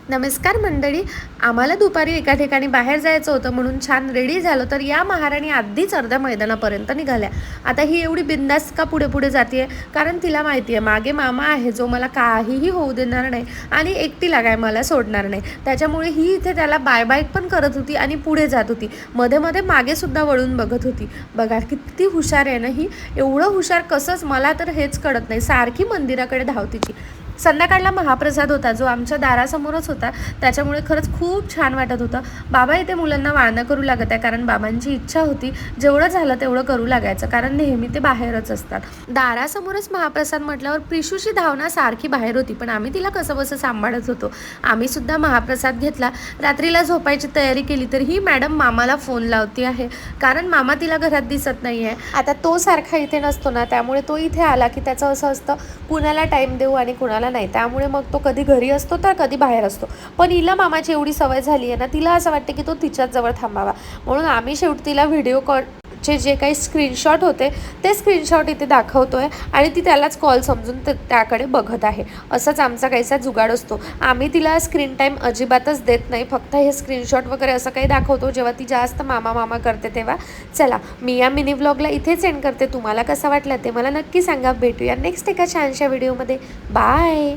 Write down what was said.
नमस्कार मंडळी. आम्हाला दुपारी एका ठिकाणी बाहेर जायचं होतं म्हणून छान रेडी झालो, तर या महाराणी आधीच अर्ध्या मैदानापर्यंत निघाल्या. आता ही एवढी बिंदास का पुढे पुढे जाते, कारण तिला माहिती आहे मागे मामा आहे जो मला काहीही होऊ देणार नाही आणि एकटीला काय मला सोडणार नाही. त्याच्यामुळे ही इथे त्याला बाय बाय पण करत होती आणि पुढे जात होती. मध्ये मध्ये मागे सुद्धा वळून बघत होती. बघा किती हुशार आहे ना ही. एवढं हुशार कसंच मला तर हेच कळत नाही. सारखी मंदिराकडे धावतीची. संध्याकाळला महाप्रसाद होता जो आमच्या दारासमोरच होता, त्याच्यामुळे खरंच खूप छान वाटत होतं. बाबा इथे मुलांना वाळणं करू लागत आहे, कारण बाबांची इच्छा होती जेवढं झालं तेवढं करू लागायचं, कारण नेहमी ते बाहेरच असतात. दारासमोरच महाप्रसाद म्हटल्यावर प्रिशूची धावना सारखी बाहेर होती, पण आम्ही तिला कसं बसं सांभाळत होतो. आम्ही सुद्धा महाप्रसाद घेतला. रात्रीला झोपायची तयारी केली तर ही मॅडम मामाला फोन लावती आहे, कारण मामा तिला घरात दिसत नाही आहे. आता तो सारखा इथे नसतो ना, त्यामुळे तो इथे आला की त्याचं असं असतं कुणाला टाईम देऊ आणि कुणाला नाही. त्यामुळे मग तो कधी घरी असतो तर कधी बाहेर असतो. पण हिला मामाची एवढी सवय झाली आहे ना, तिला असं वाटते की तो तिच्याच जवळ थांबावा. म्हणून आम्ही शेवटी तिला व्हिडिओ कॉलचे जे काही स्क्रीनशॉट होते ते स्क्रीनशॉट इथे दाखवतोय आणि ती त्यालाच कॉल समजून त्याकडे बघत आहे. असंच आमचा काहीसा जुगाड असतो. आम्ही तिला स्क्रीन टाईम अजिबातच देत नाही, फक्त हे स्क्रीनशॉट वगैरे असं काही दाखवतो जेव्हा ती जास्त मामा मामा करते तेव्हा. चला, मी या मिनी व्लॉगला इथेच एंड करते. तुम्हाला कसं वाटलं ते मला नक्की सांगा. भेटूया नेक्स्ट एका छानशा व्हिडिओमध्ये. बाय.